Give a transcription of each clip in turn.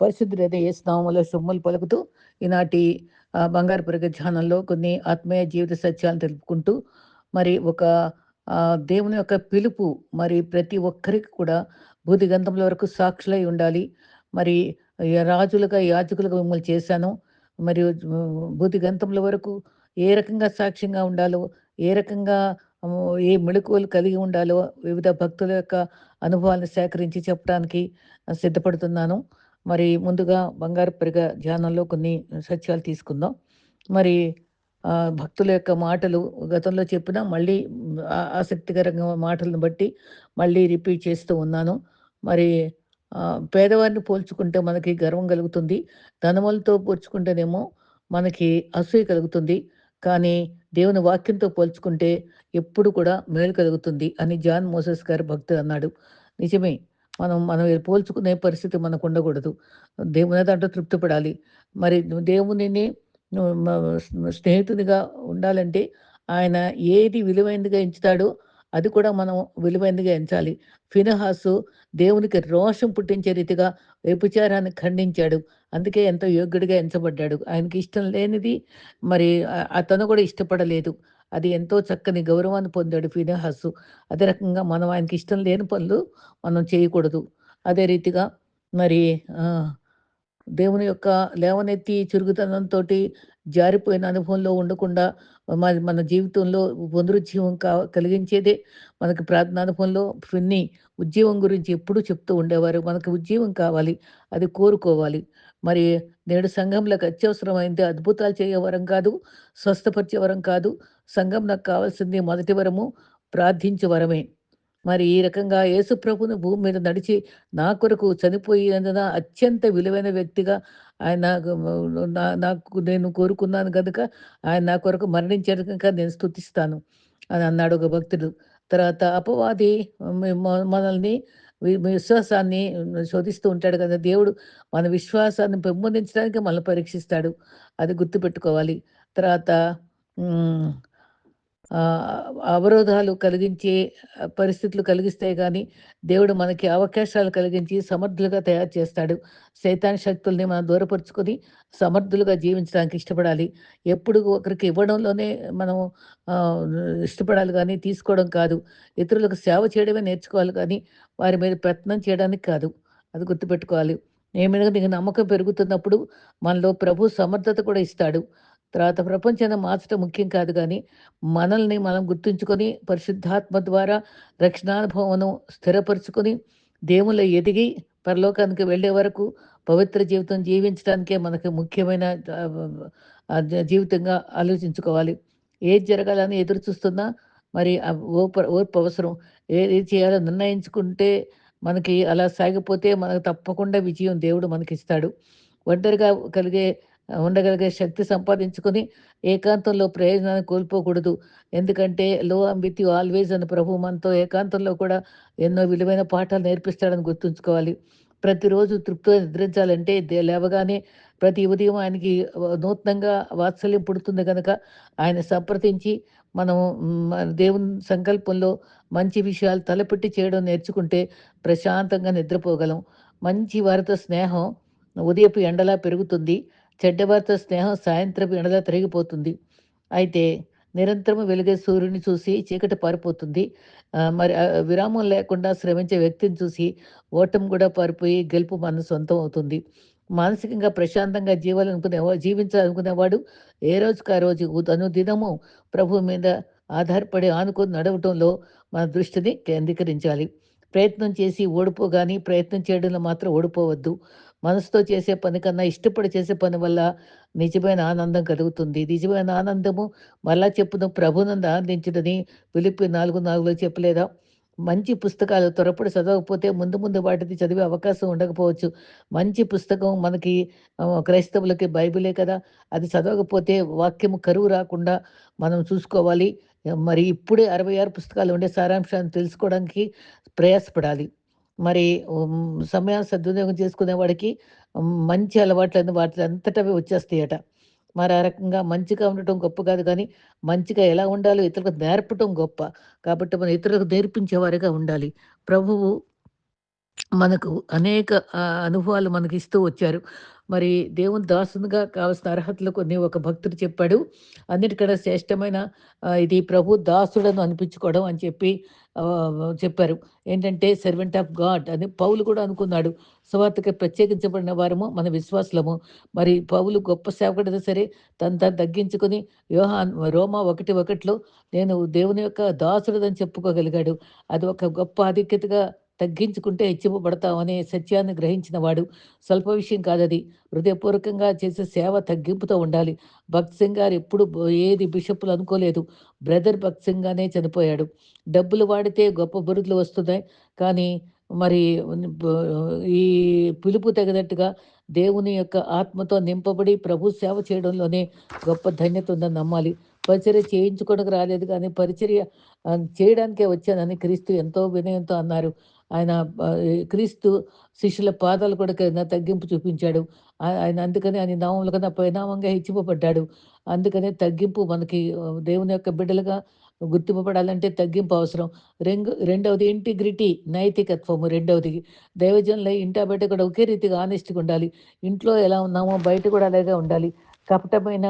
పరిశుద్ధుడైన యేసు నామములో శుభములు పలుకుతూ ఈనాటి బంగారు పరిగె ధ్యానంలో కొన్ని ఆత్మీయ జీవిత సత్యాలను తెలుపుకుంటూ మరి ఒక దేవుని యొక్క పిలుపు మరి ప్రతి ఒక్కరికి కూడా భూదిగంధముల వరకు సాక్షులై ఉండాలి. మరి రాజులుగా, యాజకులుగా మిమ్మల్ని చేశాను. మరియు భూదిగంతముల వరకు ఏ రకంగా సాక్ష్యంగా ఉండాలో, ఏ రకంగా ఏ మెళకువలు కలిగి ఉండాలో వివిధ భక్తుల యొక్క అనుభవాలను సేకరించి చెప్పడానికి సిద్ధపడుతున్నాను. మరి ముందుగా బంగారు పరిగ ధ్యానంలో కొన్ని సత్యాలు తీసుకుందాం. మరి భక్తుల యొక్క మాటలు గతంలో చెప్పిన మళ్ళీ ఆసక్తికరంగా మాటలను బట్టి మళ్ళీ రిపీట్ చేస్తూ ఉన్నాను. మరి పేదవారిని పోల్చుకుంటే మనకి గర్వం కలుగుతుంది. ధనవంతులతో పోల్చుకుంటేనేమో మనకి అసూయ కలుగుతుంది. కానీ దేవుని వాక్యంతో పోల్చుకుంటే ఎప్పుడు కూడా మేలు కలుగుతుంది అని జాన్ మోసెస్ గారు భక్తుడు అన్నాడు. నిజమే. మనం పోల్చుకునే పరిస్థితి మనకు ఉండకూడదు. దేవుని దాంట్లో తృప్తి పడాలి. మరి దేవునిని స్నేహితునిగా ఉండాలంటే ఆయన ఏది విలువైనదిగా ఎంచుతాడో అది కూడా మనం విలువైనదిగా ఎంచాలి. ఫినెహాసు దేవునికి రోషం పుట్టించే రీతిగా వ్యభిచారాన్ని ఖండించాడు. అందుకే ఎంతో యోగ్యుడిగా ఎంచబడ్డాడు. ఆయనకి ఇష్టం లేనిది మరి అతను కూడా ఇష్టపడలేదు. అది ఎంతో చక్కని గౌరవాన్ని పొందాడు ఫినెహాసు. అదే రకంగా మనం ఆయనకి ఇష్టం లేని పనులు మనం చేయకూడదు. అదే రీతిగా మరి దేవుని యొక్క లేవనెత్తి చురుకుతనంతోటి జారిపోయిన అనుభవంలో ఉండకుండా మరి మన జీవితంలో పునరుజ్జీవం కలిగించేదే మనకి ప్రార్థనానుభవంలో ఫిన్ని ఉజ్జీవం గురించి ఎప్పుడూ చెప్తూ ఉండేవారు. మనకు ఉజ్జీవం కావాలి. అది కోరుకోవాలి. మరి నేడు సంఘంలోకి అత్యవసరమైంది అద్భుతాలు చేయే వరం కాదు, స్వస్థపరిచే వరం కాదు. సంఘం నాకు కావాల్సింది మొదటి వరము ప్రార్థించే వరమే. మరి ఈ రకంగా యేసుప్రభుని భూమి మీద నడిచి నా కొరకు చనిపోయినందున అత్యంత విలువైన వ్యక్తిగా ఆయన నాకు నేను కోరుకున్నాను గనుక ఆయన నా కొరకు మరణించాడు కనుక నేను స్తుతిస్తాను అని అన్నాడు ఒక భక్తుడు. తర్వాత అపవాది మనల్ని విశ్వాసాన్ని శోధిస్తూ ఉంటాడు కదా! దేవుడు మన విశ్వాసాన్ని పెంపొందించడానికి మనల్ని పరీక్షిస్తాడు. అది గుర్తుపెట్టుకోవాలి. తర్వాత హ్మ్. అవరోధాలు కలిగించే పరిస్థితులు కలిగిస్తాయి గానీ, దేవుడు మనకి అవకాశాలు కలిగించి సమర్థులుగా తయారు చేస్తాడు. సైతాను శక్తుల్ని మనం దూరపరుచుకొని సమర్థులుగా జీవించడానికి ఇష్టపడాలి. ఎప్పుడు ఒకరికి ఇవ్వడంలోనే మనం ఆహ్, ఇష్టపడాలి గానీ, తీసుకోవడం కాదు. ఇతరులకు సేవ చేయడమే నేర్చుకోవాలి కానీ, వారి మీద పెత్తనం చేయడానికి కాదు. అది గుర్తుపెట్టుకోవాలి. నీ మీద నీకు నమ్మకం పెరుగుతున్నప్పుడు మనలో ప్రభు సమర్థత కూడా ఇస్తాడు. తర్వాత ప్రపంచాన్ని మార్చడం ముఖ్యం కాదు గానీ, మనల్ని మనం గుర్తుంచుకొని పరిశుద్ధాత్మ ద్వారా రక్షణానుభవమును స్థిరపరుచుకొని, దేవునిలో ఎదిగి పరలోకానికి వెళ్ళే వరకు పవిత్ర జీవితం జీవించడానికే మనకు ముఖ్యమైన జీవితంగా ఆలోచించుకోవాలి. ఏది జరగాలని ఎదురు చూస్తున్నా మరి ఓర్పు అవసరం. ఏది చేయాలో నిర్ణయించుకుంటే మనకి అలా సాగిపోతే మనకు తప్పకుండా విజయం దేవుడు మనకిస్తాడు. ఒంటరిగా ఉండగలిగే శక్తి సంపాదించుకొని ఏకాంతంలో ప్రయోజనాన్ని కోల్పోకూడదు. ఎందుకంటే లో ఐయామ్ విత్ యూ ఆల్వేస్ అని ప్రభువు మనతో ఏకాంతంలో కూడా ఎన్నో విలువైన పాఠాలు నేర్పిస్తాడని గుర్తుంచుకోవాలి. ప్రతిరోజు తృప్తిగా నిద్రించాలంటే లేవగానే ప్రతి ఉదయం ఆయనకి నూతనంగా వాత్సల్యం పుడుతుంది గనక ఆయన సంప్రదించి మనం దేవుని సంకల్పంలో మంచి విషయాలు తలపెట్టి చేయడం నేర్చుకుంటే ప్రశాంతంగా నిద్రపోగలం. మంచి వారితో స్నేహం ఉదయపు ఎండలా పెరుగుతుంది. చెడ్డవారితో స్నేహం సాయంత్రపు ఎండలా తరిగిపోతుంది. అయితే నిరంతరము వెలిగే సూర్యుడిని చూసి చీకటి పారిపోతుంది. మరి విరామం లేకుండా శ్రమించే వ్యక్తిని చూసి ఓటమి కూడా పారిపోయి గెలుపు మన సొంతం అవుతుంది. మానసికంగా ప్రశాంతంగా జీవించాలనుకునేవాడు ఏ రోజుకి ఆ రోజు అనుదినము ప్రభువు మీద ఆధారపడి ఆనుకొని నడవటంలో మన దృష్టిని కేంద్రీకరించాలి. ప్రయత్నం చేసి ఓడిపోగాని ప్రయత్నం చేయడంలో మాత్రం ఓడిపోవద్దు. మనసుతో చేసే పని కన్నా ఇష్టపడి చేసే పని వల్ల నిజమైన ఆనందం కలుగుతుంది. నిజమైన ఆనందము మరలా చెప్పుదాం ప్రభువునందు ఆనందించుడని ఫిలిప్పీ 4:4లో చెప్పలేదా? మంచి పుస్తకాలు త్వరపడి చదవకపోతే ముందు ముందు వాటిని చదివే అవకాశం ఉండకపోవచ్చు. మంచి పుస్తకం మనకి క్రైస్తవులకి బైబిలే కదా! అది చదవకపోతే వాక్యము కరువు రాకుండా మనం చూసుకోవాలి. మరి ఇప్పుడే 66 పుస్తకాలు ఉండే సారాంశాన్ని తెలుసుకోవడానికి ప్రయాసపడాలి. మరి సమయాన్ని సద్వినియోగం చేసుకునేవాడికి మంచి అలవాట్లన్నీ వాటిలంతటవే వచ్చేస్తాయట. మరి ఆ రకంగా మంచిగా ఉండటం గొప్ప కాదు గానీ, మంచిగా ఎలా ఉండాలో ఇతరులకు నేర్పటం గొప్ప. కాబట్టి మనం ఇతరులకు నేర్పించేవారిగా ఉండాలి. ప్రభువు మనకు అనేక అనుభవాలు మనకిస్తూ వచ్చారు. మరి దేవుని దాసునిగా కావాల్సిన అర్హతలు కొన్ని ఒక భక్తుడు చెప్పాడు. అన్నిటికన్నా శ్రేష్టమైన ఇది ప్రభు దాసుడని అనిపించుకోవడం అని చెప్పి చెప్పారు. ఏంటంటే సెర్వెంట్ ఆఫ్ గాడ్ అని పౌలు కూడా అనుకున్నాడు. సువార్తకి ప్రత్యేకించబడిన వారము మన విశ్వాసులము. మరి పౌలు గొప్ప సేవకుడైనా సరే తను తాను తగ్గించుకొని రోమా 1:1 నేను దేవుని యొక్క దాసుడని చెప్పుకోగలిగాడు. అది ఒక గొప్ప ఆధిక్యతగా తగ్గించుకుంటే హెచ్చింపబడతాం అనే సత్యాన్ని గ్రహించిన వాడు. స్వల్ప విషయం కాదది. హృదయపూర్వకంగా చేసే సేవ తగ్గింపుతో ఉండాలి. భగత్ సింగ్ గారు ఎప్పుడు ఏది బిషప్‌లు అనుకోలేదు. బ్రదర్ భగత్ సింగ్‌గానే చనిపోయాడు. డబ్బులు వాడితే గొప్ప బిరుదులు వస్తున్నాయి. కానీ మరి బ ఈ పిలుపు తగినట్టుగా దేవుని యొక్క ఆత్మతో నింపబడి ప్రభు సేవ చేయడంలోనే గొప్ప ధన్యత ఉందని నమ్మాలి. పరిచర్య చేయించుకోవడానికి రాలేదు కానీ పరిచర్య చేయడానికే వచ్చానని క్రీస్తు ఎంతో వినయంతో అన్నారు. ఆయన క్రీస్తు శిష్యుల పాదాలు కూడా కింద తగ్గింపు చూపించాడు. ఆయన అందుకని ఆయన నామముల కన్నా పరిణామంగా హెచ్చింపబడ్డాడు. అందుకనే తగ్గింపు మనకి దేవుని యొక్క బిడ్డలుగా గుర్తింపబడాలంటే తగ్గింపు అవసరం. రెండవది ఇంటిగ్రిటీ నైతికత్వము రెండవది. దైవజనుల ఇంటా బయట కూడా ఒకే రీతిగా హానెస్ట్‌గా ఉండాలి. ఇంట్లో ఎలా ఉన్నామో బయట కూడా అలాగే ఉండాలి. కపటమైన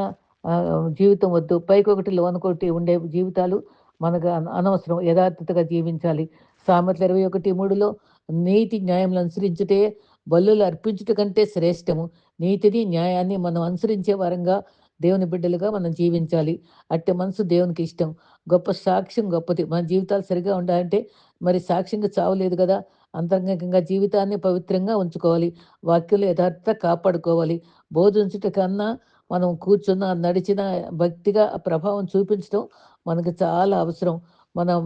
జీవితం వద్దు. పైకొకటి లోనకొకటి ఉండే జీవితాలు మనకు అనవసరం. యథార్థతగా జీవించాలి. సామెతలు 21:3లో నీతి న్యాయములు అనుసరించుటే బలులు అర్పించుట కంటే శ్రేష్టము. నీతిని, న్యాయాన్ని మనం అనుసరించే వారంగా దేవుని బిడ్డలుగా మనం జీవించాలి. అట్టి మనసు దేవునికి ఇష్టం. గొప్ప సాక్ష్యం గొప్పది. మన జీవితాలు సరిగ్గా ఉండాలంటే మరి సాక్ష్యంగా చావలేదు గదా! అంతరంగికంగా జీవితాన్ని పవిత్రంగా ఉంచుకోవాలి. వాక్యంలో యథార్థత కాపాడుకోవాలి. బోధించుట కన్నా మనం కూర్చున్నా, నడిచినా భక్తిగా ఆ ప్రభావం చూపించడం మనకు చాలా అవసరం. మనం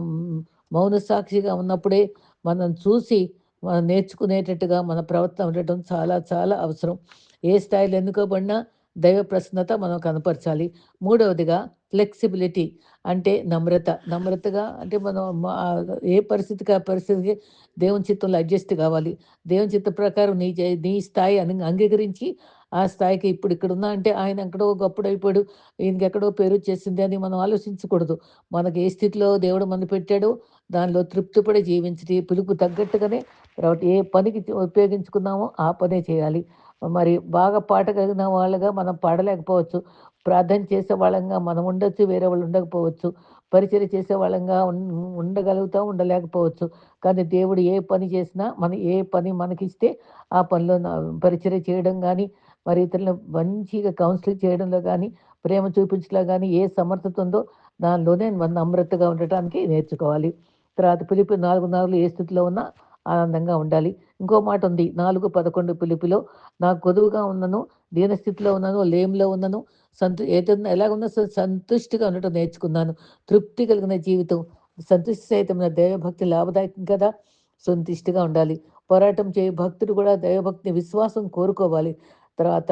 మౌన సాక్షిగా ఉన్నప్పుడే మనం చూసి మనం నేర్చుకునేటట్టుగా మన ప్రవర్తన ఉండటం చాలా చాలా అవసరం. ఏ స్థాయిలో ఎన్నుకోబడినా దైవ ప్రసన్నత మనం కనపరచాలి. మూడవదిగా ఫ్లెక్సిబిలిటీ అంటే నమ్రత. నమ్రతగా అంటే మనం ఏ పరిస్థితికి ఆ పరిస్థితికి దేవుని చిత్తంలో అడ్జస్ట్ కావాలి. దేవుని చిత్తం ప్రకారం నీ స్థాయి అంగీకరించి ఆ స్థాయికి ఇప్పుడు ఇక్కడున్నా అంటే ఆయన ఎక్కడో గొప్పడైపోయాడు. ఈయనకెక్కడో పేరొచ్చేసింది అని మనం ఆలోచించకూడదు. మనకి ఏ స్థితిలో దేవుడు మనల్ని పెట్టాడో దానిలో తృప్తిపడి జీవించి పిలుపు తగ్గట్టుగానే తర్వాత ఏ పనికి ఉపయోగించుకున్నామో ఆ పనే చేయాలి. మరి బాగా పాట కలిగిన వాళ్ళగా మనం పాడలేకపోవచ్చు. ప్రార్థన చేసే వాళ్ళంగా మనం ఉండొచ్చు. వేరే వాళ్ళు ఉండకపోవచ్చు. పరిచర్య చేసే వాళ్ళంగా ఉండగలుగుతాం, ఉండలేకపోవచ్చు. కానీ దేవుడు ఏ పని చేసినా ఏ పని మనకిస్తే ఆ పనిలో పరిచర్య చేయడం గానీ, మరి ఇతరులను మంచిగా కౌన్సిలింగ్ చేయడంలో గానీ, ప్రేమ చూపించడంలో గానీ ఏ సమర్థత ఉందో దానిలోనే మనం నమ్రతగా ఉండటానికి నేర్చుకోవాలి. తర్వాత ఫిలిప్పీ 4:4 ఏ స్థితిలో ఉన్నా ఆనందంగా ఉండాలి. ఇంకో మాటుంది 4:11 పిలుపులో నాకు కొదువుగా ఉన్నను, దీనస్థితిలో ఉన్నాను, లేమిలో ఉన్నను, ఏదన్నా ఎలాగున్నా సంతుష్టిగా ఉండటం నేర్చుకున్నాను. తృప్తి కలిగిన జీవితం, సంతుష్టి సహితమైన దైవభక్తి లాభదాయకం కదా! సంతుష్టిగా ఉండాలి. పోరాటం చేయ భక్తుడు కూడా దైవభక్తి, విశ్వాసం కోరుకోవాలి. తర్వాత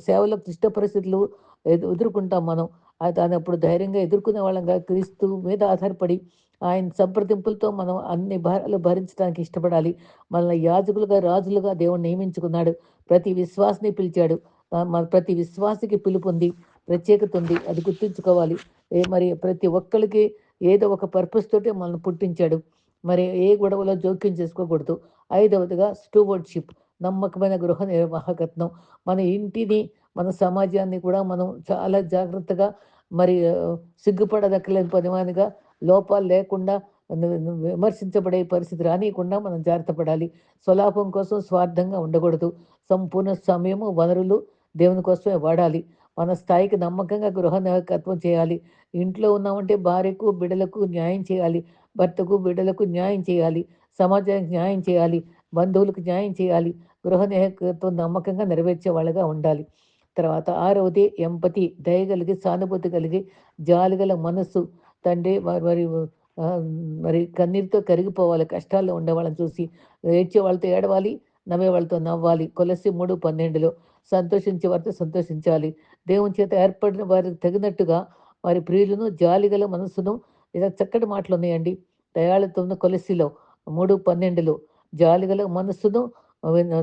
సేవలో క్లిష్ట పరిస్థితులు ఎదుర్కొంటాం మనం. దాన్నప్పుడు ధైర్యంగా ఎదుర్కొనే వాళ్ళంగా క్రీస్తు మీద ఆధారపడి ఆయన సంప్రదింపులతో మనం అన్ని భారాలు భరించడానికి ఇష్టపడాలి. మనల్ని యాజకులుగా, రాజులుగా దేవుడు నియమించుకున్నాడు. ప్రతి విశ్వాసిని పిలిచాడు. మన ప్రతి విశ్వాసికి పిలుపుంది. ప్రత్యేకత ఉంది. అది గుర్తుంచుకోవాలి. మరి ప్రతి ఒక్కళ్ళకి ఏదో ఒక పర్పస్ తోటి మనల్ని పుట్టించాడు. మరి ఏ గొడవలో జోక్యం చేసుకోకూడదు. ఐదవదిగా స్టూవర్డ్‌షిప్ నమ్మకమైన గృహ నిర్వాహకత్వం. మన ఇంటిని, మన సమాజాన్ని కూడా మనం చాలా జాగ్రత్తగా మరి సిగ్గుపడదక్కలేని పనివానిగా లోపాలు లేకుండా విమర్శించబడే పరిస్థితి రానీయకుండా మనం జాగ్రత్త పడాలి. స్వలాభం కోసం స్వార్థంగా ఉండకూడదు. సంపూర్ణ సమయము, వనరులు దేవుని కోసమే వాడాలి. మన స్థాయికి నమ్మకంగా గృహ నాయకత్వం చేయాలి. ఇంట్లో ఉన్నామంటే భార్యకు, బిడ్డలకు న్యాయం చేయాలి. భర్తకు, బిడ్డలకు న్యాయం చేయాలి. సమాజానికి న్యాయం చేయాలి. బంధువులకు న్యాయం చేయాలి. గృహ నాయకత్వం నమ్మకంగా నెరవేర్చే వాళ్ళగా ఉండాలి. తర్వాత ఆరవది ఎంపతి దయ కలిగి, సానుభూతి కలిగి, జాలిగల మనస్సు తండ్రి మరి మరి కన్నీరుతో కరిగిపోవాలి కష్టాల్లో ఉండేవాళ్ళని చూసి. ఏడ్చే వాళ్ళతో ఏడవాలి, నవ్వే వాళ్ళతో నవ్వాలి. కొలస్సి 3:12లో సంతోషించే వారితో సంతోషించాలి. దేవుని చేత ఏర్పడిన వారికి తగినట్టుగా వారి ప్రియులను, జాలిగల మనస్సును ఇలా చక్కటి మాటలున్నాయండి. దయాళుత్వమును కొలస్సిలో 3:12లో జాలిగల మనస్సును,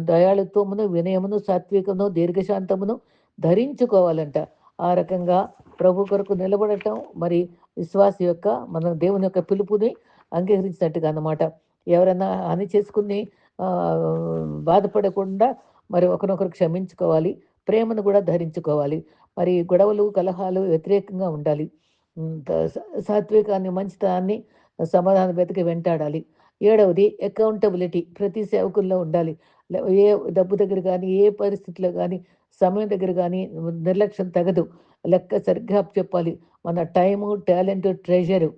దయాళుత్వమును, వినయమును, సాత్వికమును, దీర్ఘశాంతమును ధరించుకోవాలంట. ఆ రకంగా ప్రభు కొరకు నిలబడటం మరి విశ్వాసి యొక్క మన దేవుని యొక్క పిలుపుని అంగీకరించినట్టుగా అన్నమాట. ఎవరైనా హాని చేసుకుని బాధపడకుండా మరి ఒకరినొకరు క్షమించుకోవాలి. ప్రేమను కూడా ధరించుకోవాలి. మరి గొడవలు, కలహాలు వ్యతిరేకంగా ఉండాలి. హ్మ్. త స సాత్వికాన్ని, మంచితనాన్ని, సమాధానం వెతికి వెంటాడాలి. ఏడవది అకౌంటబిలిటీ ప్రతి సేవకుల్లో ఉండాలి. లే ఏ డబ్బు దగ్గర గానీ, ఏ పరిస్థితిలో గానీ, సమయం దగ్గర గానీ నిర్లక్ష్యం తగదు. లెక్క సరిగ్గా అప్పచెప్పాలి. మన టైము, టాలెంటు, ట్రెజరు,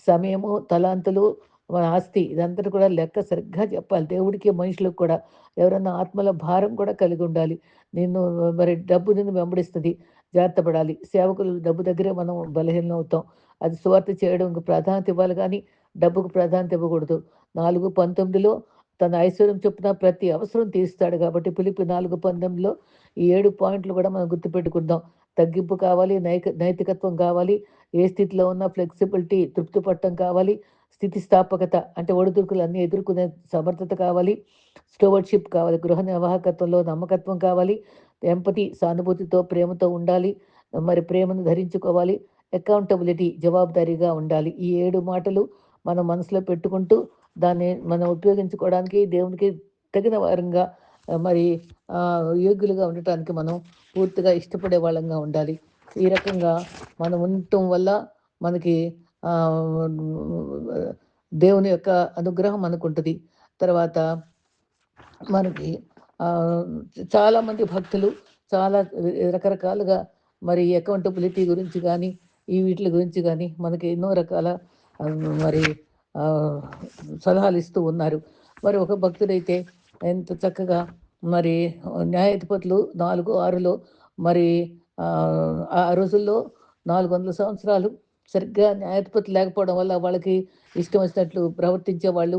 సమయము, తలాంతులు, మన ఆస్తి ఇదంతటి కూడా లెక్క సరిగ్గా చెప్పాలి. దేవుడికి, మనుషులకు కూడా. ఎవరన్నా ఆత్మల భారం కూడా కలిగుండాలి. నిన్ను మరి డబ్బు నిన్ను వెంబడిస్తది. జాగ్రత్త పడాలి. సేవకులు డబ్బు దగ్గరే మనం బలహీనమవుతాం. అది సువార్త చేయడంకి ప్రాధాన్యత ఇవ్వాలి గానీ, డబ్బుకు ప్రాధాన్యత ఇవ్వకూడదు. 4:19లో తన ఐశ్వర్యం చొప్పున ప్రతి అవసరం తీరుస్తాడు గాబట్టి, ఫిలిప్పి 4:19లో ఈ 7 పాయింట్లు గూడా మనం గుర్తుపెట్టుకుందాం. తగ్గింపు కావాలి, నైతికత్వం కావాలి, ఏ స్థితిలో ఉన్నా ఫ్లెక్సిబిలిటీ తృప్తి పడటం కావాలి, స్థితిస్థాపకత అంటే ఒడిదుడుకులన్నీ ఎదుర్కొనే సమర్థత కావాలి, స్టూవర్డ్‌షిప్ కావాలి, గృహ నిర్వాహకత్వంలో నమ్మకత్వం కావాలి, ఎంపతి సానుభూతితో, ప్రేమతో ఉండాలి. మరి ప్రేమను ధరించుకోవాలి. అకౌంటబిలిటీ జవాబుదారీగా ఉండాలి. ఈ 7 మాటలు మనం మనసులో పెట్టుకుంటూ దాన్ని మనం ఉపయోగించుకోవడానికి దేవునికి తగిన వారంగా మరి యోగ్యులుగా ఉండటానికి మనం పూర్తిగా ఇష్టపడే వాళ్ళంగా ఉండాలి. ఈ రకంగా మనం ఉండటం వల్ల మనకి ఆహ్, దేవుని యొక్క అనుగ్రహం మనకుంటది. తర్వాత మనకి ఆహ్, చాలామంది భక్తులు చాలా రకరకాలుగా మరి అకౌంటబిలిటీ గురించి గానీ, ఈ వీటిల గురించి గానీ మనకి ఎన్నో రకాల మరి ఆహ్, సలహాలిస్తూ ఉన్నారు. మరి ఒక భక్తుడైతే ఎంత చక్కగా మరి న్యాయాధిపతులు 4, 6లో మరి ఆ రోజుల్లో 400 సంవత్సరాలు సరిగ్గా న్యాయాధిపతులు లేకపోవడం వల్ల వాళ్ళకి ఇష్టం వచ్చినట్లు ప్రవర్తించేవాళ్ళు.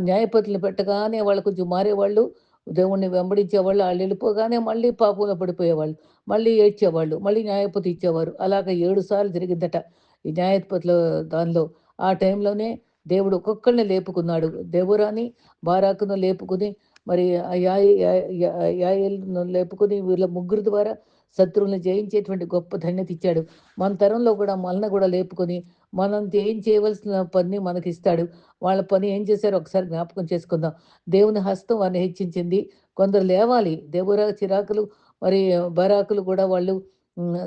న్యాయపతులు పెట్టగానే వాళ్ళు కొంచెం మారేవాళ్ళు. దేవుడిని వెంబడించేవాళ్ళు. ఆళ్ళెళ్ళిపోగానే మళ్ళీ పాపంలో పడిపోయేవాళ్ళు. మళ్ళీ ఏడ్చేవాళ్ళు. మళ్ళీ న్యాయపతి ఇచ్చేవారు. అలాగ 7 సార్లు జరిగిందట. ఈ న్యాయపతుల దానిలో. ఆ టైంలోనే దేవుడు ఒక్కొక్కళ్ళని లేపుకున్నాడు. దెబోరాని, బారాకును లేపుకుని మరి యాయేలును లేపుకొని వీళ్ళ ముగ్గురు ద్వారా శత్రువులను జయించేటువంటి గొప్ప ధన్యత ఇచ్చాడు. మన తరంలో కూడా మనల్ని కూడా లేపుకొని మనం ఏం చేయవలసిన పని మనకిస్తాడు. వాళ్ళ పని ఏం చేశారో ఒకసారి జ్ఞాపకం చేసుకుందాం. దేవుని హస్తం వారిని హెచ్చించింది. కొందరు లేవాలి. దెబోరా, చిరాకులు మరి బరాకులు కూడా వాళ్ళు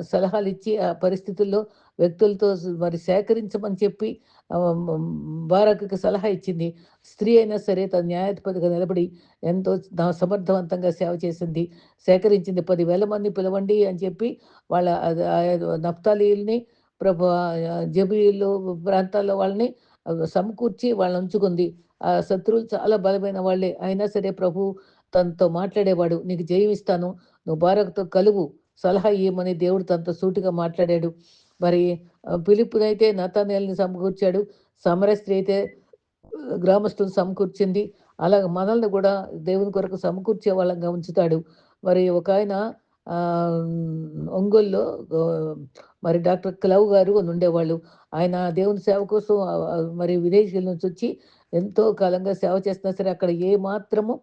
సలహాలిచ్చి ఆ పరిస్థితుల్లో వ్యక్తులతో మరి సేకరించమని చెప్పి బారాకుకి సలహా ఇచ్చింది. స్త్రీ అయినా సరే తను న్యాయాధిపతిగా నిలబడి ఎంతో సమర్థవంతంగా సేవ చేసింది. సేకరించింది. 10,000 మంది పిలవండి అని చెప్పి వాళ్ళ నఫ్తాలీయుల్ని జబీలు ప్రాంతాల్లో వాళ్ళని సమకూర్చి వాళ్ళనుంచుకుంది. ఆ శత్రువులు చాలా బలమైన వాళ్ళే. అయినా సరే ప్రభువు తనతో మాట్లాడేవాడు. "నీకు జయమిస్తాను. నువ్వు బారాకుతో కలువు. సలహా ఇయ్యమని" దేవుడు తనతో సూటిగా మాట్లాడాడు. మరి ఫిలిప్పునైతే నతానయేలుని సమకూర్చాడు. సమరయ స్త్రీ అయితే గ్రామస్తులను సమకూర్చింది. అలాగ మనల్ని గూడా దేవుని కొరకు సమకూర్చే వాళ్ళంగా ఉంచుతాడు. మరి ఒకాయన ఒంగోలులో ఆహ్, మరి డాక్టర్ క్లవ్ గారు అని ఉండేవాళ్ళు. ఆయన దేవుని సేవ కోసం మరి విదేశీయుల నుంచొచ్చి ఎంతో కాలంగా సేవ చేస్తున్నా సరే, అక్కడ ఏ మాత్రము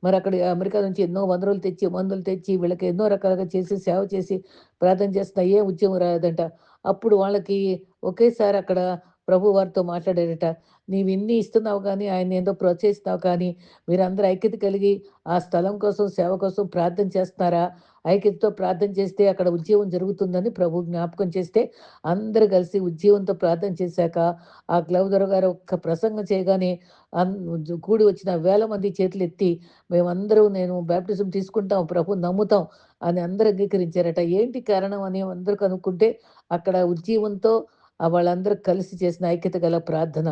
మరి అక్కడ అమెరికా నుంచి ఎన్నో వనరులు తెచ్చి, మందులు తెచ్చి వీళ్ళకి ఎన్నో రకాలుగా చేసి, సేవ చేసి, ప్రార్థన చేస్తున్నా ఏ ఉద్యోగం రాలేదంట. అప్పుడు వాళ్ళకి ఒకేసారి అక్కడ ప్రభువు వారితో మాట్లాడారట. "నీవిన్ని ఇస్తున్నావు గానీ, ఆయన్నేందో ప్రోత్సహిస్తున్నావు కానీ, మీరందరూ ఐక్యత కలిగి ఆ స్థలం కోసం, సేవ కోసం ప్రార్థన చేస్తున్నారా? ఐక్యతతో ప్రార్థన చేస్తే అక్కడ ఉద్యమం జరుగుతుందని" ప్రభువు జ్ఞాపకం చేస్తే, అందరూ కలిసి ఉజ్జీవంతో ప్రార్థన చేశాక, ఆ క్లవ్ గారు ఒక్క ప్రసంగం చేయగానే అన్ కూడి వచ్చిన వేల మంది చేతులెత్తి, మేమందరూ నేను బాప్టిజం తీసుకుంటాం, ప్రభువుని నమ్ముతాం అని అందరూ అంగీకరించారట. ఏంటి కారణం అని అందరూ కనుక్కుంటే, అక్కడ ఉజ్జీవంతో వాళ్ళందరూ కలిసి చేసిన ఐక్యత గల ప్రార్థన.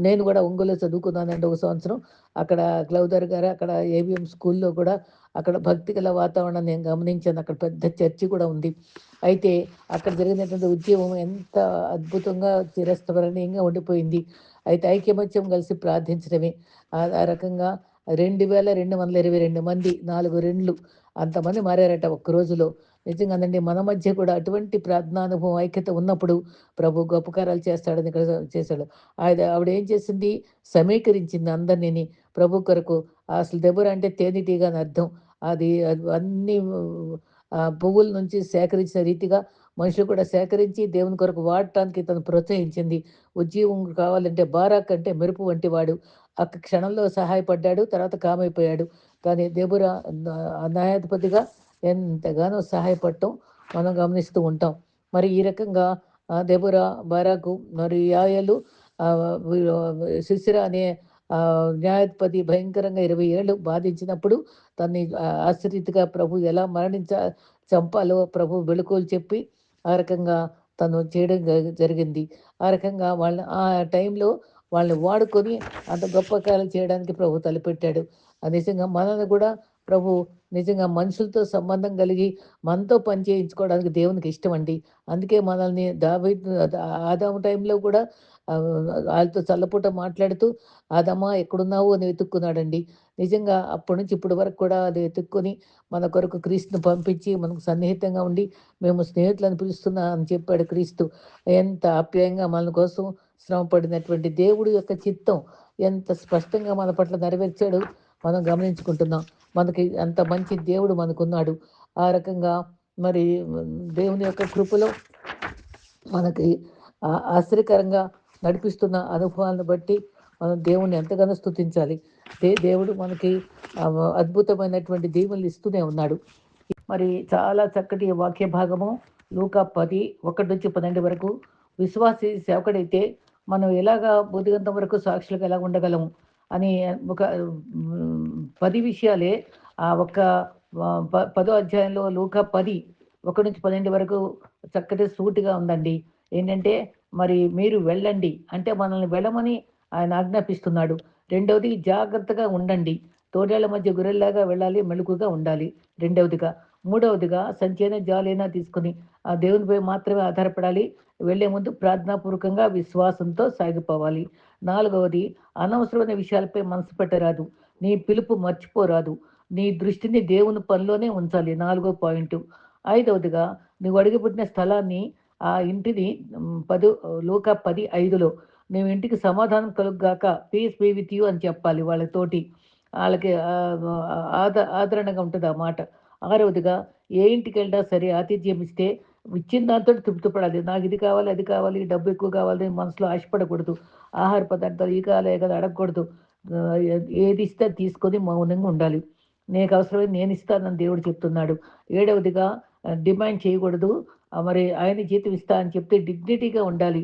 నేను గూడా ఒంగోలులో చదువుకున్నానండి ఒక సంవత్సరం. అక్కడ క్లౌదర్ గారు అక్కడ ఏబీఎం స్కూల్‌లో గూడా అక్కడ భక్తి గల వాతావరణం నేను గమనించాను. అక్కడ పెద్ద చర్చి కూడా ఉంది. అయితే అక్కడ జరిగినటువంటి ఉద్యమం ఎంత అద్భుతంగా చిరస్మరణీయంగా ఉండిపోయింది. అయితే ఐకమత్యం కలిసి ప్రార్థించడమే. ఆ రకంగా 2222 మంది 4 రెండ్లు అంతమంది మారారట ఒక్క రోజులో. నిజంగానండి మన మధ్య కూడా అటువంటి ప్రార్థనానుభవం, ఐక్యత ఉన్నప్పుడు ప్రభు గొప్ప కార్యాలు చేస్తాడని ఇక్కడ చేశాడు. ఆవిడేం చేసింది సమీకరించింది అందరినిని ప్రభు కొరకు. అసలు దెబోరా అంటే తేనెటీగ అని అర్థం. అది అన్ని పువ్వుల నుంచి సేకరించిన రీతిగా మనుషులు కూడా సేకరించి దేవుని కొరకు వాడటానికి తను ప్రోత్సహించింది. ఉజ్జీవం కావాలంటే బారాక్ అంటే మెరుపు వంటి వాడు. ఒక్క క్షణంలో సహాయపడ్డాడు. తర్వాత కామైపోయాడు. కానీ దెబోరా న్యాయాధిపతిగా ఎంతగానో సహాయపడటం మనం గమనిస్తూ ఉంటాం. మరి ఈ రకంగా దెబోరా, బారాకు, మరి యాయేలు, వీరు సిస్రా అనే న్యాయాధిపతి భయంకరంగా 20 ఏళ్ళు బాధించినప్పుడు తన్ని ఆశ్చర్యరీతిగా ప్రభు ఎలా చంపాలో ప్రభు వెళుకోలు చెప్పి ఆ రకంగా తను చేయడం జరిగింది. ఆ రకంగా ఆ టైంలో వాళ్ళని వాడుకొని అంత గొప్ప కార్యాలు చేయడానికి ప్రభు తలపెట్టాడు. నిజంగా మనల్ని కూడా ప్రభు నిజంగా మనుషులతో సంబంధం కలిగి మనతో పని చేయించుకోవడానికి దేవునికి ఇష్టమండి. అందుకే మనల్ని ఆదాము టైంలో కూడా వాళ్ళతో చల్లపూట మాట్లాడుతూ ఆదామా ఎక్కడున్నావు అని వెతుక్కున్నాడండి. నిజంగా అప్పటి నుంచి ఇప్పటి వరకు కూడా అది వెతుక్కొని మన కొరకు క్రీస్తుని పంపించి మనకు సన్నిహితంగా ఉండి మేము స్నేహితులని పిలుస్తున్నా అని చెప్పాడు క్రీస్తు. ఎంత ఆప్యాయంగా మన కోసం శ్రమపడినటువంటి దేవుడి యొక్క చిత్తం ఎంత స్పష్టంగా మన పట్ల నెరవేర్చాడు మనం గమనించుకుంటున్నాం. మనకి అంత మంచి దేవుడు మనకున్నాడు. ఆ రకంగా మరి దేవుని యొక్క కృపలో మనకి ఆశ్చర్యకరంగా నడిపిస్తున్న అనుభవాలను బట్టి మనం దేవుణ్ణి ఎంతగానో స్తుతించాలి. దేవుడు మనకి అద్భుతమైనటువంటి దీవెనలు ఇస్తూనే ఉన్నాడు. మరి చాలా చక్కటి వాక్య భాగము లూకా 10:1-12 వరకు. విశ్వాసి సేవకుడైతే మనం ఎలాగా బుద్ధిగంతం వరకు సాక్షులుగా ఎలా ఉండగలము అని ఒక 10 విషయాలే ఆ ఒక్క 10వ అధ్యాయంలో లూకా 10:1-12 వరకు చక్కటి సూటిగా ఉందండి. ఏంటంటే మరి మీరు వెళ్ళండి అంటే మనల్ని వెళ్ళమని ఆయన ఆజ్ఞాపిస్తున్నాడు. రెండవది జాగ్రత్తగా ఉండండి. తోడేళ్ల మధ్య గొర్రెల్లాగా వెళ్ళాలి, మెలకుగా ఉండాలి. రెండవదిగా, మూడవదిగా సంచైనా జాలైనా తీసుకుని ఆ దేవునిపై మాత్రమే ఆధారపడాలి. వెళ్ళే ముందు ప్రార్థనాపూర్వకంగా విశ్వాసంతో సాగిపోవాలి. నాలుగవది, అనవసరమైన విషయాలపై మనసు పెట్టరాదు. నీ పిలుపు మర్చిపోరాదు. నీ దృష్టిని దేవుని పనిలోనే ఉంచాలి. 4వ పాయింట్. ఐదవదిగా, నువ్వు అడుగుపెట్టిన స్థలాన్ని ఆ ఇంటిని 10 లూకా 10:5లో నువ్వు ఇంటికి సమాధానం కలుగుగాక, పీస్ బీ విత్ యూ అని చెప్పాలి వాళ్ళతోటి. వాళ్ళకి ఆదరణగా ఉంటుంది ఆ మాట. ఆరవదిగా, ఏ ఇంటికెళ్ళినా సరే ఆతిథ్యం ఇస్తే ఇచ్చిన దాంతోటి తృప్తి పడాలి. నాకు ఇది కావాలి, అది కావాలి, డబ్బు ఎక్కువ కావాలి మనసులో ఆశపడకూడదు. ఆహార పదార్థాలు ఈ కాలే కదా అడగకూడదు. ఏది ఇస్తే అది తీసుకొని మౌనంగా ఉండాలి. నీకు అవసరమైంది నేను ఇస్తానని దేవుడు చెప్తున్నాడు. ఏడవదిగా, డిమాండ్ చేయకూడదు. మరి ఆయన జీతం ఇస్తా అని చెప్తే డిగ్నిటీగా ఉండాలి.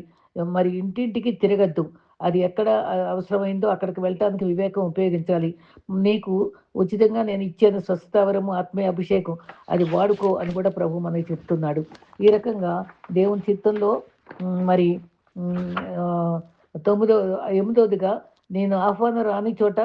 మరి ఇంటింటికి తిరగద్దు. అది ఎక్కడ అవసరమైందో అక్కడికి వెళ్ళటానికి వివేకం ఉపయోగించాలి. నీకు ఉచితంగా నేను ఇచ్చాను స్వస్థవరము, ఆత్మీయ అభిషేకం, అది వాడుకో అని కూడా ప్రభు మనకి చెప్తున్నాడు. ఈ రకంగా దేవుని చిత్తంలో మరి 8వదిగా, నేను ఆహ్వానం రాని చోట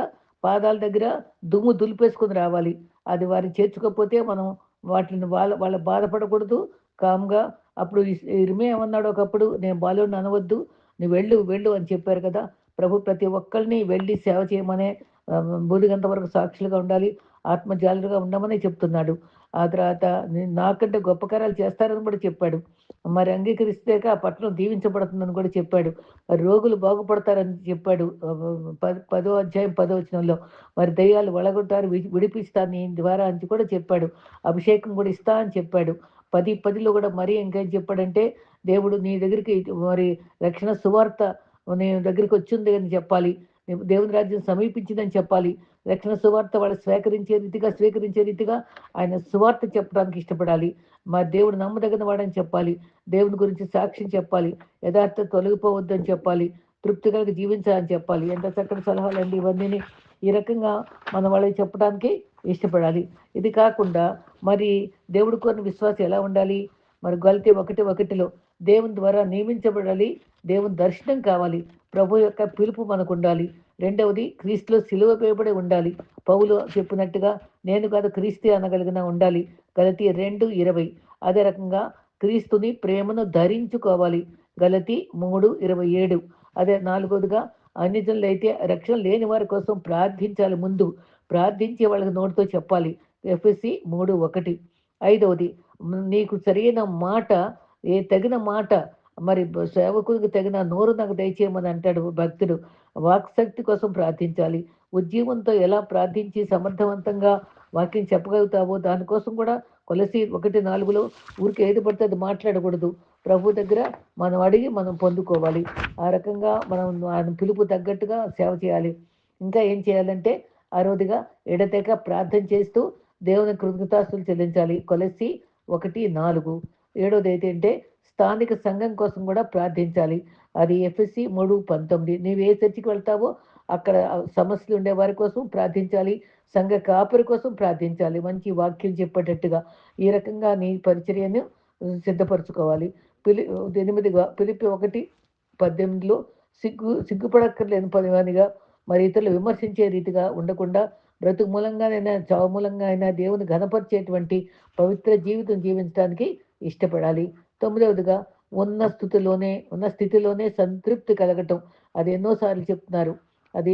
పాదాల దగ్గర దుమ్ము దులిపేసుకొని రావాలి. అది వారిని చేర్చుకోకపోతే మనం వాటిని వాళ్ళ బాధపడకూడదు. కామ్‌గా అప్పుడు ఇర్మియా ఏమన్నాడు ఒకప్పుడు, నేను బాలుడిని అనవద్దు, నువ్వు వెళ్ళు వెళ్ళు అని చెప్పారు కదా! ప్రభు ప్రతి ఒక్కళ్ళని వెళ్ళి సేవ చేయమనే బూదిగంత వరకు సాక్షులుగా ఉండాలి. ఆత్మజాలులుగా ఉండమని చెప్తున్నాడు. ఆ తర్వాత నాకంటే గొప్ప కార్యాలు చేస్తారని కూడా చెప్పాడు. మరి అంగీకరిస్తేక ఆ పట్టణం దీవించబడుతుందని కూడా చెప్పాడు. మరి రోగులు బాగుపడతారని చెప్పాడు. 10వ అధ్యాయం 10వ వచనంలో. మరి దయ్యాలు వలగొట్టారు, విడిపిస్తా నీ ద్వారా అని కూడా చెప్పాడు. అభిషేకం కూడా ఇస్తా అని చెప్పాడు. 10:10లో కూడా మరీ ఇంకేం చెప్పాడంటే, దేవుడు నీ దగ్గరికి మరి రక్షణ సువార్త నీ దగ్గరికి వచ్చింది అని చెప్పాలి. దేవుని రాజ్యం సమీపించిందని చెప్పాలి. రక్షణ సువార్త వాళ్ళు స్వీకరించే రీతిగా ఆయన సువార్త చెప్పడానికి ఇష్టపడాలి. మరి దేవుడు నమ్మదగిన వాడని చెప్పాలి. దేవుని గురించి సాక్ష్యం చెప్పాలి. యథార్థత తొలగిపోవద్దని చెప్పాలి. తృప్తి కలిగి జీవించాలని చెప్పాలి. ఎంత చక్కటి సలహాలండి ఇవన్నీని. ఈ రకంగా మన వాళ్ళకి చెప్పడానికి ఇష్టపడాలి. ఇది కాకుండా మరి దేవుడు కోరిన విశ్వాసం ఎలా ఉండాలి? మరి గల్తీ 1:1లో దేవుని ద్వారా నియమించబడాలి. దేవుని దర్శనం కావాలి. ప్రభు యొక్క పిలుపు మనకు ఉండాలి. రెండవది, క్రీస్తులో సిలువ వేయబడి ఉండాలి. పౌలు చెప్పినట్టుగా నేను కాదు క్రీస్తే అనగలిగిన ఉండాలి. గలతీ 2:20. అదే రకంగా క్రీస్తుని ప్రేమను ధరించుకోవాలి. గలతీ 3:27. అదే నాలుగవదిగా, అన్యజనులైతే రక్షణ లేని వారి కోసం ప్రార్థించాలి. ముందు ప్రార్థించే వాళ్ళకి నోటితో చెప్పాలి. ఎఫెసీ 3:1. ఐదవది, నీకు సరైన మాట, తగిన మాట, మరి సేవకుడికి తగిన నోరు నాకు దయచేయమని అంటాడు భక్తుడు. వాక్శక్తి కోసం ప్రార్థించాలి. ఉద్యమంతో ఎలా ప్రార్థించి సమర్థవంతంగా వాక్యం చెప్పగలుగుతావో దానికోసం కూడా కొలసి 1:4లో ఊరికి ఏది పడితే అది మాట్లాడకూడదు. ప్రభు దగ్గర మనం అడిగి మనం పొందుకోవాలి. ఆ రకంగా మనం ఆయన పిలుపు తగ్గట్టుగా సేవ చేయాలి. ఇంకా ఏం చేయాలంటే అరుదుగా ఎడతెగక ప్రార్థన చేస్తూ దేవుని కృతజ్ఞతాస్తుతులు చెల్లించాలి. కొలస్సి 1:4. ఏడోది ఏంటంటే స్థానిక సంఘం కోసం కూడా ప్రార్థించాలి. అది ఎఫెసీ 3:19. నీవు ఏ చర్చికి వెళ్తావో అక్కడ సమస్యలు ఉండే వారి కోసం ప్రార్థించాలి. సంఘ కాపరి కోసం ప్రార్థించాలి. మంచి వాక్యం చెప్పేటట్టుగా. ఈ రకంగా నీ పరిచర్యను సిద్ధపరచుకోవాలి. 8గా ఫిలిప్పి 1:18లో సిగ్గుపడక్కర్లేని పనివానిగా మరి ఇతరులు విమర్శించే రీతిగా ఉండకుండా బ్రతుకు మూలంగానైనా చావు మూలంగా అయినా దేవుని ఘనపరిచేటువంటి పవిత్ర జీవితం జీవించడానికి ఇష్టపడాలి. 9వదిగా ఉన్న స్థితిలోనే సంతృప్తి కలగటం. అది ఎన్నోసార్లు చెప్తున్నారు. అది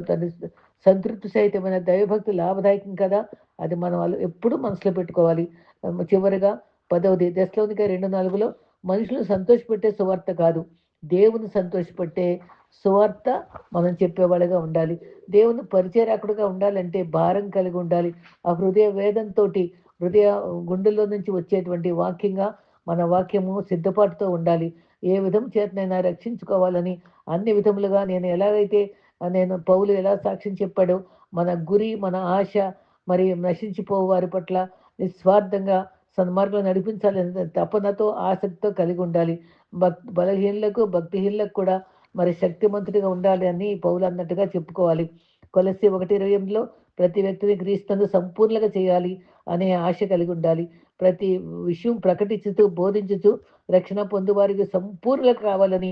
దాని సంతృప్తి సహితమైన దైవభక్తి లాభదాయకం కదా! అది మనం ఎప్పుడూ మనసులో పెట్టుకోవాలి. చివరిగా 10వది దెస్సలోనిక 2:4లో మనుషులను సంతోషపెట్టే సువార్త కాదు, దేవుని సంతోషపెట్టే సువార్త మనం చెప్పేవాళ్ళుగా ఉండాలి. దేవుని పరిచయకుడుగా ఉండాలంటే భారం కలిగి ఉండాలి. ఆ హృదయ వేదంతోటి హృదయ గుండెల్లో నుంచి వచ్చేటువంటి వాక్యంగా మన వాక్యము సిద్ధపాటుతో ఉండాలి. ఏ విధం చేతనైనా రక్షించుకోవాలని అన్ని విధములుగా నేను పౌలు ఎలా సాక్ష్యం చెప్పాడో మన గురి, మన ఆశ మరి నశించిపోవు వారి పట్ల నిస్వార్థంగా సన్మార్గంలో నడిపించాలనే తపనతో, ఆసక్తితో కలిగి ఉండాలి. బలహీనులకు, భక్తిహీనులకు కూడా మరి శక్తిమంతుడిగా ఉండాలి అని పౌలు అన్నట్టుగా చెప్పుకోవాలి. కొలస్సీ 1:28లో ప్రతి వ్యక్తిని క్రీస్తునందు సంపూర్ణంగా చేయాలి అనే ఆశ కలిగి ఉండాలి. ప్రతి విషయం ప్రకటించుతూ, బోధించుతూ రక్షణ పొందువారికి సంపూర్ణులు కావాలని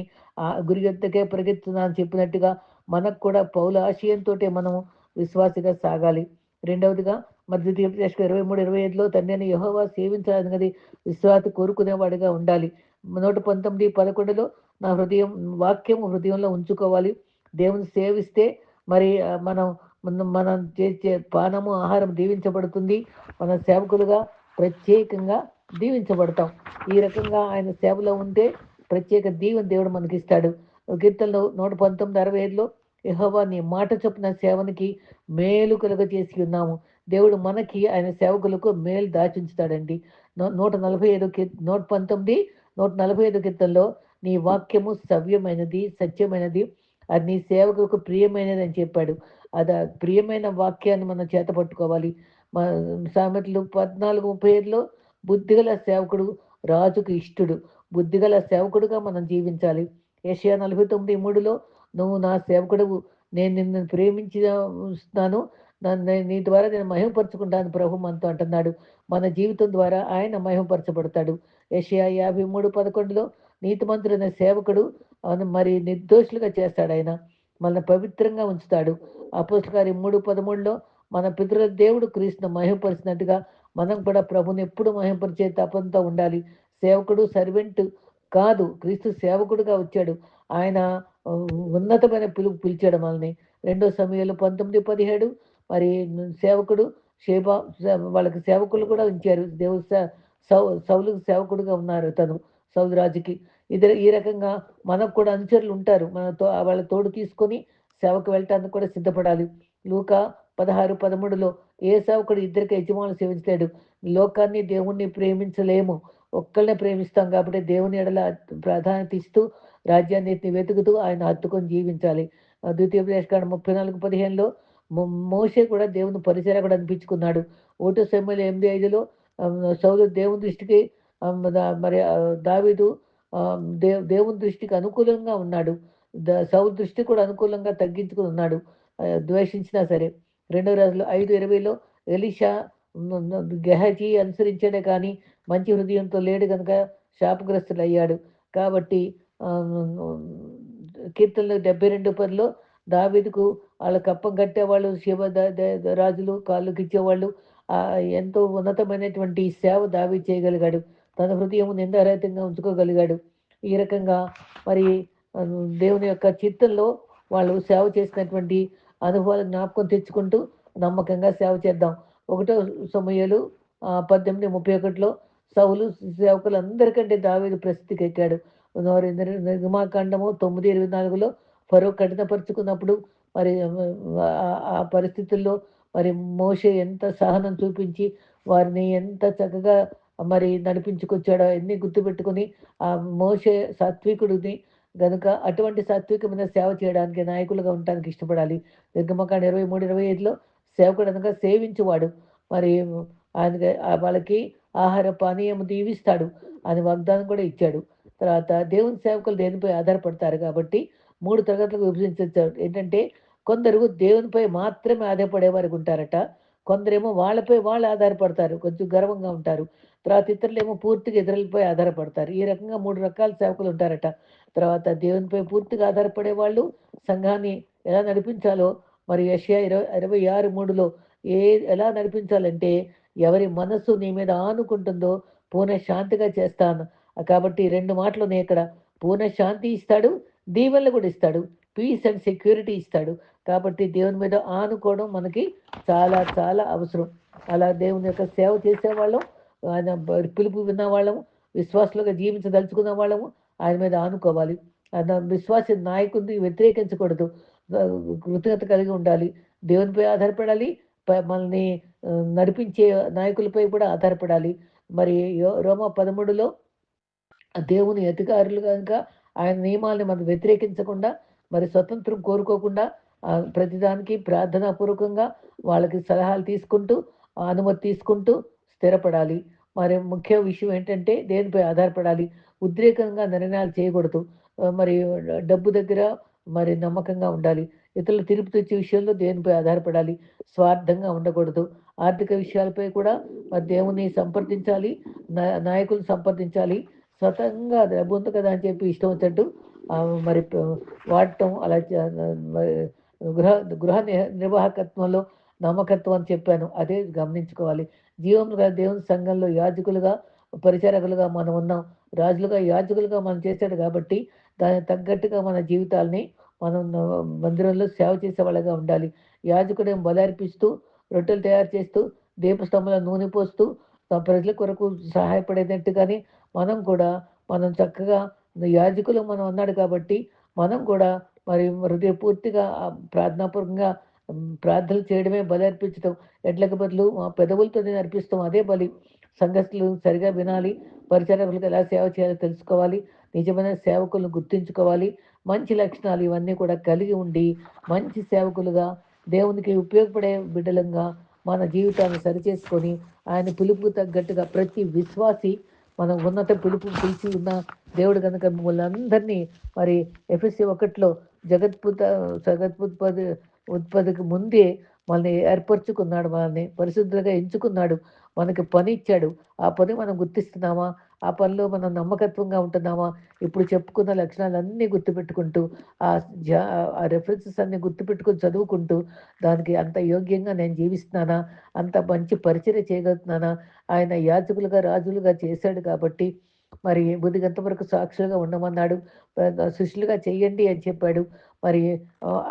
గురి ఎద్దకే పరిగెత్తున్నా అని చెప్పినట్టుగా మనకు కూడా పౌలు ఆశయంతోటే మనం విశ్వాసిగా సాగాలి. రెండవదిగా మరి ద్వితీయోపదేశం 23:25లో తండ్రి యెహోవా సేవించాలన్నది విశ్వాసి కోరుకునేవాడిగా ఉండాలి. 119:11లో నా వాక్యం హృదయంలో ఉంచుకోవాలి. దేవుని సేవిస్తే మరి మనం చేసే పానము, ఆహారం దీవించబడుతుంది. మన సేవకులుగా ప్రత్యేకంగా దీవించబడతాం. ఈ రకంగా ఆయన సేవలో ఉంటే ప్రత్యేక దేవుడు మనకిస్తాడు. కీర్తనలో 119:65లో యెహోవా నీ మాట చొప్పున సేవనికి మేలు కలుగజేసి ఉన్నాము. దేవుడు మనకి ఆయన సేవకులకు మేలు దాచుంచుతాడండి. 119 145 కీర్తనలో నీ వాక్యము సవ్యమైనది, సత్యమైనది, అది నీ సేవకులకు ప్రియమైనది అని చెప్పాడు. అది ప్రియమైన వాక్యాన్ని మనం చేత పట్టుకోవాలి. సామెతలు 14:35లో బుద్ధిగల సేవకుడు రాజుకు ఇష్టుడు. బుద్ధిగల సేవకుడుగా మనం జీవించాలి. యెషయా 49:3లో నువ్వు నా సేవకుడవు, నేను నిన్ను ప్రేమించున్నాను, నీ ద్వారా నేను మహిమపరుచుకుంటాను ప్రభు మనతో అంటున్నాడు. మన జీవితం ద్వారా ఆయన మహిమపరచబడతాడు. యెషయా 53:11లో నీతిమంతుడైన సేవకుడు మరి నిర్దోషులుగా చేస్తాడాయన. మనల్ని పవిత్రంగా ఉంచుతాడు. అపోస్తల కార్యం 3:13లో మన పితరుల దేవుడు క్రీస్తును మహిమపరిచినట్టుగా మనం కూడా ప్రభుని ఎప్పుడు మహిమపరిచే తపంతో ఉండాలి. సేవకుడు సర్వెంట్ కాదు, క్రీస్తు సేవకుడుగా వచ్చాడు. ఆయన ఉన్నతమైన పిలిచాడు మనల్ని. 2 సమూయేలు 19:17 మరి సేవకుడు వాళ్ళకి సేవకులు కూడా ఉంచారు. దేవుడు సౌలుకు సేవకుడుగా ఉన్నారు తను, సౌలు రాజుకి. ఈ రకంగా మనకు కూడా అనుచరులు ఉంటారు. వాళ్ళ తోడు తీసుకొని సేవకు వెళ్ళటానికి కూడా సిద్ధపడాలి. లూకా 16:13లో ఏ సేవకుడు ఇద్దరికి యజమానులు సేవించలేడు. లోకాన్ని, దేవుణ్ణి ప్రేమించలేము. ఒక్కళ్ళనే ప్రేమిస్తాం కాబట్టి దేవుని ఎడల ప్రాధాన్యత ఇస్తూ రాజ్యాన్ని వెతుకుతూ ఆయన హత్తుకొని జీవించాలి. ద్వితీయోపదేశకాండం 34:15లో మోషే కూడా దేవుని పరిచర్యకుడు అనిపించుకున్నాడు. 1 సమూయేలు 8:5లో సౌలు దేవుని దృష్టికి మరి దావీదు దేవుని దృష్టికి అనుకూలంగా ఉన్నాడు. సౌలు దృష్టి కూడా అనుకూలంగా తగ్గించుకుని ఉన్నాడు, ద్వేషించినా సరే. 2 రాజులు 5:20లో ఎలీషా గెహజీ అనుసరించాడే కానీ మంచి హృదయంతో లేడు కనుక శాపగ్రస్తులయ్యాడు. కాబట్టి కీర్తనలు 72:10లో దావీదుకు వాళ్ళ కప్పం కట్టేవాళ్ళు, రాజులు కాళ్ళకి ఇచ్చేవాళ్ళు. ఎంతో ఉన్నతమైనటువంటి సేవ దావీదు చేయగలిగాడు. తన హృదయం నిందారహితంగా ఉంచుకోగలిగాడు. ఈ రకంగా మరి దేవుని యొక్క చిత్తంలో వాళ్ళు సేవ చేసినటువంటి అనుభవాలు జ్ఞాపకం తెచ్చుకుంటూ నమ్మకంగా సేవ చేద్దాం. 1 సమూయేలు 18:31లో సౌలు సేవకులందరికంటే దావీదు ప్రసిద్ధికి ఎక్కాడు. నిర్గమాకాండము 9:24లో ఫరో కఠినపరుచుకున్నప్పుడు మరి ఆ పరిస్థితుల్లో మరి మోషే ఎంత సహనం చూపించి వారిని ఎంత చక్కగా మరి నడిపించుకొచ్చాడో అన్నీ గుర్తుపెట్టుకుని ఆ మోషే సాత్వికుడిని గనుక అటువంటి సాత్వికమైన సేవ చేయడానికి, నాయకులుగా ఉండటానికి ఇష్టపడాలి. నిర్గమకాండ 23, 25లో సేవకుడనగా సేవించువాడు. మరి ఆయనకి వాళ్ళకి ఆహార పానీయము దీవిస్తాడు అని వాగ్దానం కూడా ఇచ్చాడు. తర్వాత దేవుని సేవకులు దేనిపై ఆధారపడతారు కాబట్టి 3 తరగతులకు విభజించారు. ఏంటంటే కొందరు దేవునిపై మాత్రమే ఆధారపడేవారు ఉంటారట. కొందరేమో వాళ్ళపై వాళ్ళు ఆధారపడతారు. కొంచెం గర్వంగా ఉంటారు. తర్వాత ఇతరులేమో పూర్తిగా ఇతరులపై ఆధారపడతారు. ఈ రకంగా 3 రకాల సేవకులు ఉంటారట. తర్వాత దేవునిపై పూర్తిగా ఆధారపడే వాళ్ళు సంఘాన్ని ఎలా నడిపించాలో మరి యెషయా 26:3లో ఏ ఎలా నడిపించాలంటే ఎవరి మనస్సు నీ మీద ఆనుకుంటుందో పూర్ణ శాంతిగా చేస్తాను. కాబట్టి 2 మాటలున్నాయి ఇక్కడ. పూర్ణ శాంతి ఇస్తాడు, దీవెనలు కూడా ఇస్తాడు. పీస్ అండ్ సెక్యూరిటీ ఇస్తాడు. కాబట్టి దేవుని మీద ఆనుకోవడం మనకి చాలా చాలా అవసరం. అలా దేవుని యొక్క సేవ చేసేవాళ్ళం, ఆయన పిలుపు విన్నవాళ్ళము, విశ్వాసులుగా జీవించదలుచుకున్న వాళ్ళము ఆయన మీద ఆనుకోవాలి. విశ్వాసి నాయకుడిని వ్యతిరేకించకూడదు. కృతజ్ఞత కలిగి ఉండాలి. దేవునిపై ఆధారపడాలి. మనల్ని నడిపించే నాయకులపై కూడా ఆధారపడాలి. మరి రోమా 13లో దేవుని అధికారులు గనుక ఆయన నియమాల్ని మనం వ్యతిరేకించకుండా, మరి స్వతంత్రం కోరుకోకుండా ప్రతిదానికి ప్రార్థనాపూర్వకంగా వాళ్ళకి సలహాలు తీసుకుంటూ, అనుమతి తీసుకుంటూ స్థిరపడాలి. మరి ముఖ్య విషయం ఏంటంటే దేనిపై ఆధారపడాలి. ఉద్రేకంగా నిర్ణయాలు చేయకూడదు. మరి డబ్బు దగ్గర మరి నమ్మకంగా ఉండాలి. ఇతరులు తీర్పు తెచ్చే విషయంలో దేనిపై ఆధారపడాలి. స్వార్థంగా ఉండకూడదు. ఆర్థిక విషయాలపై కూడా మరి దేవుని సంప్రదించాలి. నాయకులను సంప్రదించాలి. స్వతంగా డబ్బు ఉంది కదా అని చెప్పి ఇష్టం వచ్చినట్టు మరి వాడటం అలా మరి గృహ గృహ నిర్వాహకత్వంలో నమ్మకత్వం అని చెప్పాను. అదే గమనించుకోవాలి. జీవముగా దేవుని సంఘంలో యాజకులుగా, పరిచారకులుగా మనం ఉన్నాం. రాజులుగా, యాజకులుగా మనం చేశాడు కాబట్టి దానికి తగ్గట్టుగా మన జీవితాల్ని మనం మందిరంలో సేవ చేసేవాళ్ళగా ఉండాలి. యాజకుడేమో బలర్పిస్తూ, రొట్టెలు తయారు చేస్తూ, దీపస్తంభంలో నూనె పోస్తూ, ప్రజల కొరకు సహాయపడేటట్టుగానే మనం కూడా మనం చక్కగా యాజకులు మనం అన్నాడు కాబట్టి మనం కూడా మరి హృదయపూర్తిగా ప్రార్థనాపూర్వకంగా ప్రార్థనలు చేయడమే బలి అర్పించడం. ఎడ్లకు బదులు పెదవులతో నేను అర్పిస్తాం అదే బలి. సంఘస్థులు సరిగా వినాలి. పరిచారకులకు ఎలా సేవ చేయాలో తెలుసుకోవాలి. నిజమైన సేవకులను గుర్తించుకోవాలి. మంచి లక్షణాలు ఇవన్నీ కూడా కలిగి ఉండి మంచి సేవకులుగా దేవునికి ఉపయోగపడే బిడ్డలంగా మన జీవితాన్ని సరిచేసుకొని ఆయన పిలుపుకు తగ్గట్టుగా ప్రతి విశ్వాసి మన ఉన్నత పిలిచి ఉన్న దేవుడు కనుక మిమ్మల్ని అందరినీ మరి ఎఫ్ఎస్సి 1లో జగత్పుత్పత్తి ఉత్పత్తికి ముందే మనల్ని ఏర్పరచుకున్నాడు. మనల్ని పరిశుద్ధులుగా ఎంచుకున్నాడు. మనకి పని ఇచ్చాడు. ఆ పని మనం గుర్తిస్తున్నామా? ఆ పనిలో మనం నమ్మకత్వంగా ఉంటున్నామా? ఇప్పుడు చెప్పుకున్న లక్షణాలన్నీ గుర్తుపెట్టుకుంటూ ఆ ఆ రెఫరెన్సెస్ అన్నీ గుర్తుపెట్టుకొని చదువుకుంటూ దానికి అంత యోగ్యంగా నేను జీవిస్తున్నానా? అంత మంచి పరిచర్య చేయగలుగుతున్నానా? ఆయన యాజకులుగా, రాజులుగా చేశాడు కాబట్టి మరి బుద్ధిగంత వరకు సాక్షులుగా ఉండమన్నాడు. శిష్యులుగా చేయండి అని చెప్పాడు. మరి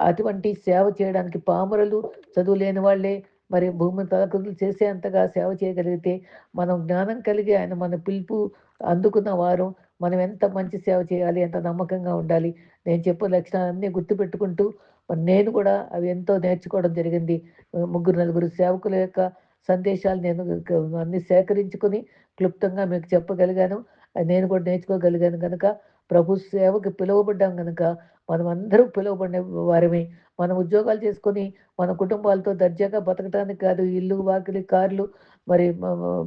అటువంటి సేవ చేయడానికి పామరులు, చదువు లేని వాళ్ళే మరి భూమి తలకిందులు చేసేంతగా సేవ చేయగలిగితే మనం జ్ఞానం కలిగి ఆయన మన పిలుపు అందుకున్న వారు మనం ఎంత మంచి సేవ చేయాలి, ఎంత నమ్మకంగా ఉండాలి. నేను చెప్పిన లక్షణాలన్నీ గుర్తుపెట్టుకుంటూ నేను కూడా అవి ఎంతో నేర్చుకోవడం జరిగింది. ముగ్గురు, నలుగురు సేవకుల యొక్క సందేశాలు నేను అన్నీ సేకరించుకొని క్లుప్తంగా మీకు చెప్పగలిగాను. నేను కూడా నేర్చుకోగలిగాను గనక ప్రభు సేవకు పిలువబడ్డాం గనక మనమందరం పిలువబడిన వారమే. మనం ఉద్యోగాలు చేసుకొని మన కుటుంబాలతో దర్జాగా బతకటానికి కాదు, ఇల్లు, వాకిలి, కార్లు మరి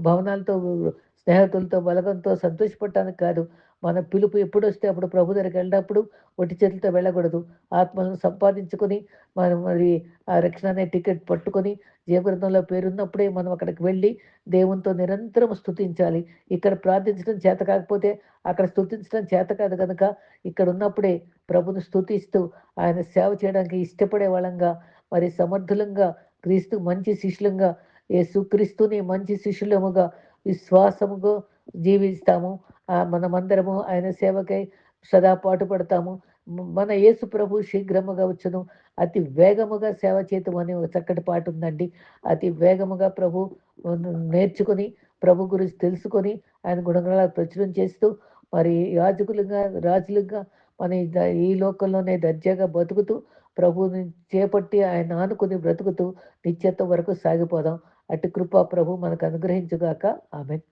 భవనాలతో, స్నేహితులతో, బలగంతో సంతోషపడటానికి కాదు. మన పిలుపు ఎప్పుడొస్తే అప్పుడు ప్రభు దగ్గరికి వెళ్ళినప్పుడు ఒట్టి చేతులతో వెళ్ళకూడదు. ఆత్మలను సంపాదించుకొని మనం మరి ఆ రక్షణ అనే టికెట్ పట్టుకొని జీవగ్రంథంలో పేరున్నప్పుడే మనం అక్కడికి వెళ్ళి దేవునితో నిరంతరం స్తుతించాలి. ఇక్కడ ప్రార్థించడం చేత కాకపోతే అక్కడ స్తుతించడం చేత కాదు కనుక ఇక్కడ ఉన్నప్పుడే ప్రభుని స్తుతిస్తూ ఆయన సేవ చేయడానికి ఇష్టపడే వాళ్ళంగా మరి సమర్థులంగా క్రీస్తు మంచి శిష్యులంగా యేసుక్రీస్తుని మంచి శిష్యులముగా విశ్వాసముగా జీవిస్తాము. మనమందరము ఆయన సేవకై సదా పాటుపడతాము. మన యేసు ప్రభు శీఘ్రముగా వచ్చును. అతి వేగముగా సేవ చేతుమని ఒక చక్కటి పాట ఉందండి. అతి వేగముగా ప్రభు నేర్చుకొని ప్రభు గురించి తెలుసుకొని ఆయన గుణగణాలు ప్రచురం చేస్తూ మరి యాజకులుగా, రాజులుగా మన ఈ లోకంలోనే దర్జాగా బతుకుతూ ప్రభువుని చేపట్టి ఆయన ఆనుకుని బ్రతుకుతూ నిత్యత్వం వరకు సాగిపోదాం. అటు కృప ప్రభు మనకు అనుగ్రహించుగాక. ఆమేన్.